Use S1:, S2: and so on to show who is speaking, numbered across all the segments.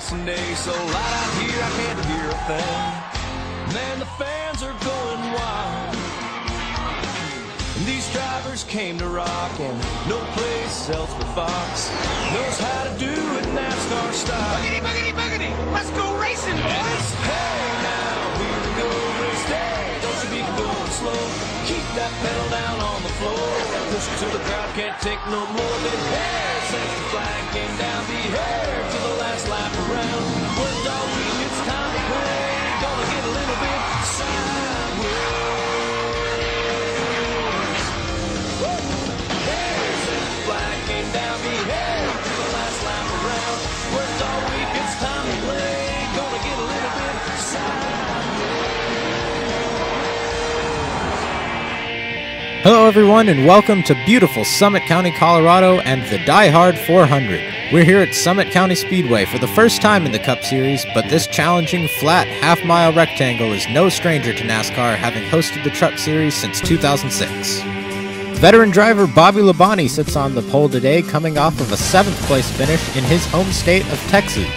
S1: racing day so loud out here I can't hear a thing. Man, the fans are going wild. And these drivers came to rock, and no place else but Fox knows how to do it NASCAR style.
S2: Boogity, boogity, boogity! Let's go racing, boys!
S1: Hey now, here we go, race day. Don't you be going slow. Keep that pedal down on the floor. Push it till the crowd can't take no more. Then hair, since the flag came down, be hair to the last lap around. Worked all week, it's time to play. Gonna get a little bit sideways. Hair, since the flag came down, be hair to the last lap around. Worked all week, it's time to play. Gonna get a little bit sideways.
S3: Hello everyone and welcome to beautiful Summit County, Colorado and the Die Hard 400. We're here at Summit County Speedway for the first time in the Cup Series, but this challenging, flat, half-mile rectangle is no stranger to NASCAR, having hosted the Truck Series since 2006. Veteran driver Bobby Labonte sits on the pole today, coming off of a 7th place finish in his home state of Texas.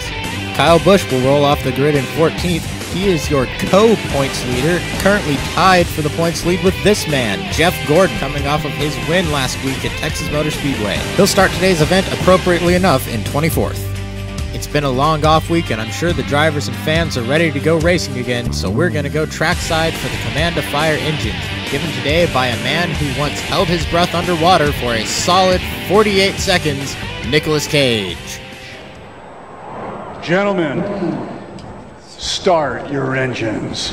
S3: Kyle Busch will roll off the grid in 14th. He is your co-points leader, currently tied for the points lead with this man, Jeff Gordon, coming off of his win last week at Texas Motor Speedway. He'll start today's event appropriately enough in 24th. It's been a long off week and I'm sure the drivers and fans are ready to go racing again, so we're going to go trackside for the Command to Fire engine, given today by a man who once held his breath underwater for a solid 48 seconds, Nicolas Cage.
S4: Gentlemen, start your engines.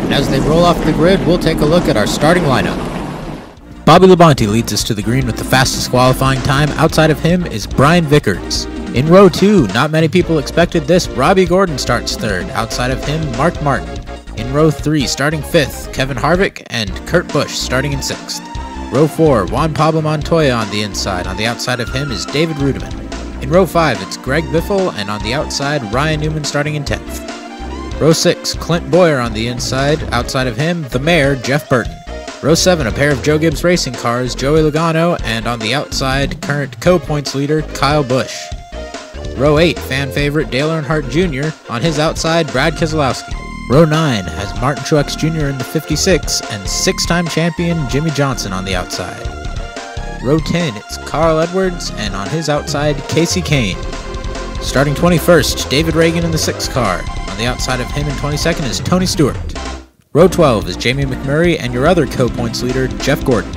S3: And as they roll off the grid, we'll take a look at our starting lineup. Bobby Labonte leads us to the green with the fastest qualifying time. Outside of him is Brian Vickers. In row 2, not many people expected this, Robbie Gordon starts 3rd. Outside of him, Mark Martin. In row 3, starting 5th, Kevin Harvick and Kurt Busch starting in 6th. Row 4, Juan Pablo Montoya on the inside. On the outside of him is David Rudiman. In row 5, it's Greg Biffle, and on the outside, Ryan Newman starting in 10th. Row 6, Clint Boyer on the inside. Outside of him, the mayor, Jeff Burton. Row 7, a pair of Joe Gibbs racing cars, Joey Logano, and on the outside, current co-points leader, Kyle Busch. Row 8, fan favorite Dale Earnhardt Jr., on his outside, Brad Keselowski. Row 9 has Martin Truex Jr. in the 56, and 6-time champion Jimmy Johnson on the outside. Row 10, it's Carl Edwards, and on his outside, Casey Kane. Starting 21st, David Reagan in the 6 car. On the outside of him in 22nd is Tony Stewart. Row 12 is Jamie McMurray and your other co-points leader, Jeff Gordon.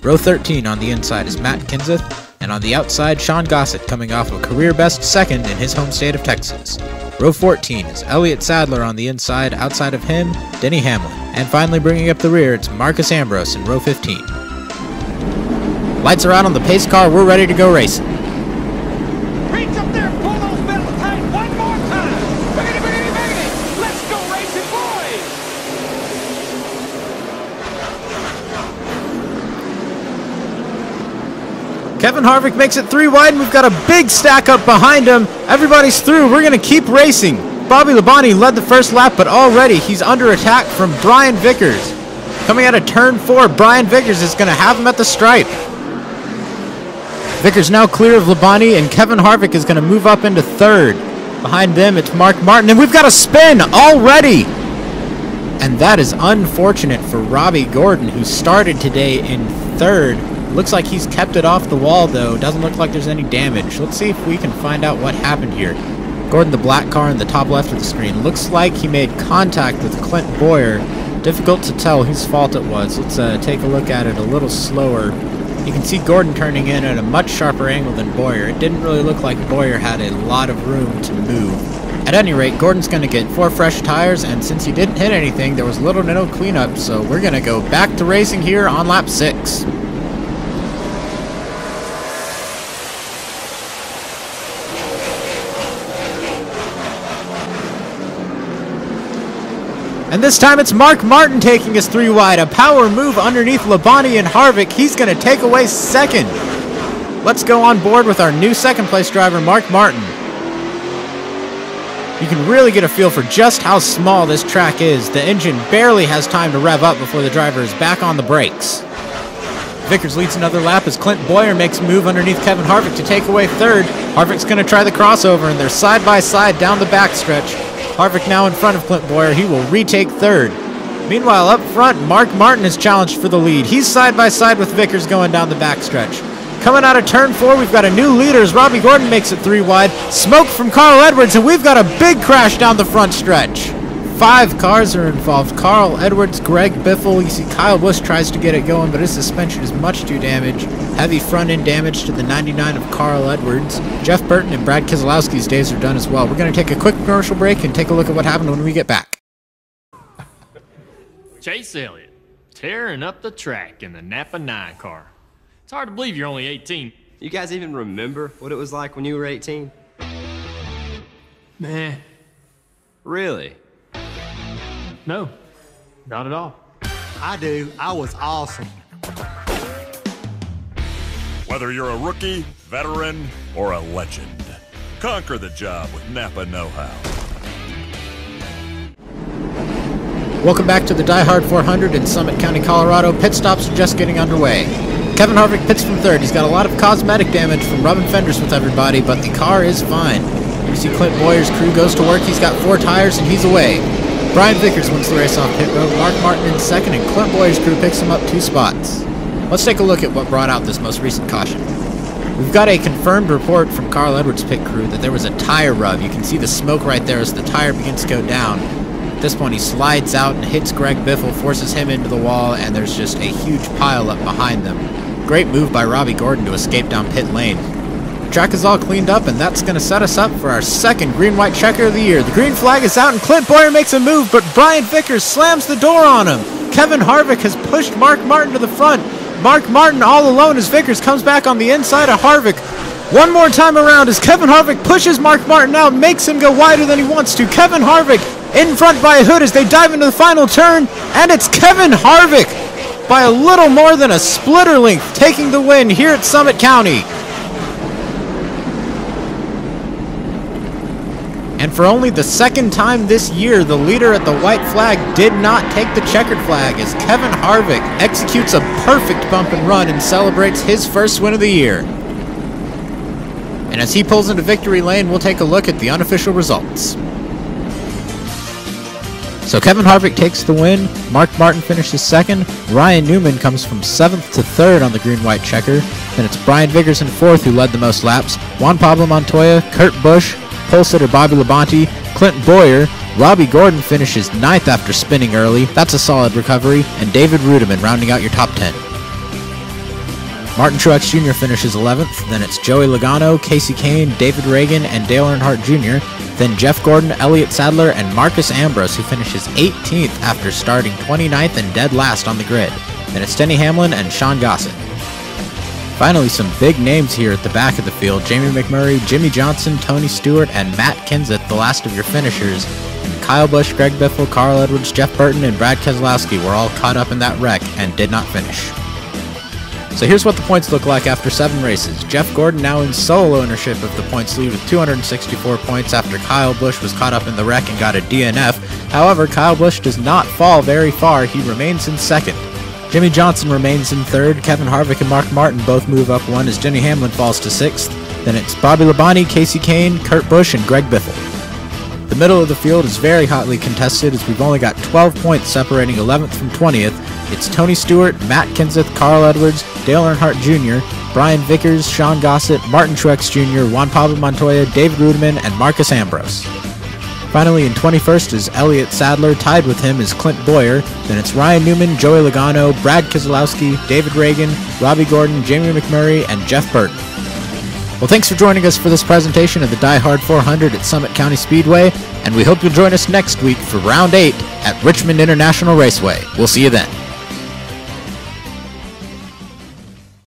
S3: Row 13 on the inside is Matt Kenseth, and on the outside, Sean Gossett coming off a career-best 2nd in his home state of Texas. Row 14 is Elliott Sadler on the inside, outside of him, Denny Hamlin. And finally bringing up the rear, it's Marcus Ambrose in row 15. Lights are out on the pace car, we're ready to go racing.
S2: Reach up there and pull those pedals tight one more time! Boogity, boogity, boogity! Let's go racing, boys!
S3: Kevin Harvick makes it 3 wide, and we've got a big stack up behind him. Everybody's through. We're going to keep racing. Bobby Labonte led the first lap, but already he's under attack from Brian Vickers. Coming out of turn 4, Brian Vickers is going to have him at the stripe. Vickers now clear of Labonte, and Kevin Harvick is going to move up into 3rd. Behind them, it's Mark Martin, and we've got a spin already. And that is unfortunate for Robbie Gordon, who started today in 3rd. Looks like he's kept it off the wall, though. Doesn't look like there's any damage. Let's see if we can find out what happened here. Gordon, the black car in the top left of the screen. Looks like he made contact with Clint Boyer. Difficult to tell whose fault it was. Let's take a look at it a little slower. You can see Gordon turning in at a much sharper angle than Boyer. It didn't really look like Boyer had a lot of room to move. At any rate, Gordon's going to get 4 fresh tires, and since he didn't hit anything, there was little to no cleanup, so we're going to go back to racing here on lap 6. And this time it's Mark Martin taking us 3 wide. A power move underneath Labonte and Harvick. He's going to take away 2nd. Let's go on board with our new second place driver, Mark Martin. You can really get a feel for just how small this track is. The engine barely has time to rev up before the driver is back on the brakes. Vickers leads another lap as Clint Boyer makes a move underneath Kevin Harvick to take away third. Harvick's going to try the crossover, and they're side by side down the backstretch. Harvick now in front of Clint Boyer. He will retake third. Meanwhile, up front, Mark Martin is challenged for the lead. He's side by side with Vickers going down the backstretch. Coming out of turn 4, we've got a new leader as Robbie Gordon makes it 3 wide. Smoke from Carl Edwards, and we've got a big crash down the front stretch. 5 cars are involved. Carl Edwards, Greg Biffle. You see Kyle Busch tries to get it going, but his suspension is much too damaged. Heavy front end damage to the 99 of Carl Edwards. Jeff Burton and Brad Keselowski's days are done as well. We're going to take a quick commercial break and take a look at what happened when we get back.
S5: Chase Elliott, tearing up the track in the Napa 9 car. It's hard to believe you're only 18.
S6: You guys even remember what it was like when you were 18?
S5: Meh.
S6: Really?
S5: No, not at all.
S7: I do. I was awesome.
S8: Whether you're a rookie, veteran, or a legend, conquer the job with Napa Know-How.
S3: Welcome back to the Die Hard 400 in Summit County, Colorado. Pit stops are just getting underway. Kevin Harvick pits from third. He's got a lot of cosmetic damage from rubbing fenders with everybody, but the car is fine. You see Clint Boyer's crew goes to work. He's got 4 tires and he's away. Brian Vickers wins the race off pit road. Mark Martin in second, and Clint Boyer's crew picks him up 2 spots. Let's take a look at what brought out this most recent caution. We've got a confirmed report from Carl Edwards' pit crew that there was a tire rub. You can see the smoke right there as the tire begins to go down. At this point, he slides out and hits Greg Biffle, forces him into the wall, and there's just a huge pile up behind them. Great move by Robbie Gordon to escape down pit lane. The track is all cleaned up, and that's going to set us up for our second green-white checker of the year. The green flag is out, and Clint Boyer makes a move, but Brian Vickers slams the door on him. Kevin Harvick has pushed Mark Martin to the front. Mark Martin all alone as Vickers comes back on the inside of Harvick. One more time around as Kevin Harvick pushes Mark Martin out, makes him go wider than he wants to. Kevin Harvick in front by a hood as they dive into the final turn, and it's Kevin Harvick by a little more than a splitter length taking the win here at Summit County. And for only the second time this year, the leader at the white flag did not take the checkered flag as Kevin Harvick executes a perfect bump and run and celebrates his first win of the year. And as he pulls into victory lane, we'll take a look at the unofficial results. So Kevin Harvick takes the win, Mark Martin finishes second, Ryan Newman comes from 7th to 3rd on the green-white checker, then it's Brian Vickers in 4th who led the most laps, Juan Pablo Montoya, Kurt Busch, pole sitter Bobby Labonte, Clint Boyer, Robbie Gordon finishes 9th after spinning early, that's a solid recovery, and David Rudiman rounding out your top 10. Martin Truex Jr. finishes 11th, then it's Joey Logano, Casey Kane, David Reagan, and Dale Earnhardt Jr., then Jeff Gordon, Elliott Sadler, and Marcus Ambrose, who finishes 18th after starting 29th and dead last on the grid. Then it's Denny Hamlin and Sean Gossett. Finally, some big names here at the back of the field. Jamie McMurray, Jimmy Johnson, Tony Stewart, and Matt Kenseth, the last of your finishers. And Kyle Busch, Greg Biffle, Carl Edwards, Jeff Burton, and Brad Keselowski were all caught up in that wreck and did not finish. So here's what the points look like after 7 races. Jeff Gordon now in sole ownership of the points lead with 264 points after Kyle Busch was caught up in the wreck and got a DNF. However, Kyle Busch does not fall very far. He remains in 2nd. Jimmy Johnson remains in 3rd. Kevin Harvick and Mark Martin both move up 1 as Denny Hamlin falls to 6th. Then it's Bobby Labonte, Casey Kane, Kurt Busch, and Greg Biffle. The middle of the field is very hotly contested as we've only got 12 points separating 11th from 20th. It's Tony Stewart, Matt Kenseth, Carl Edwards, Dale Earnhardt Jr., Brian Vickers, Sean Gossett, Martin Truex Jr., Juan Pablo Montoya, David Rudiman, and Marcus Ambrose. Finally, in 21st is Elliott Sadler. Tied with him is Clint Boyer. Then it's Ryan Newman, Joey Logano, Brad Keselowski, David Reagan, Robbie Gordon, Jamie McMurray, and Jeff Burton. Well, thanks for joining us for this presentation of the Die Hard 400 at Summit County Speedway, and we hope you'll join us next week for Round 8 at Richmond International Raceway. We'll see you then.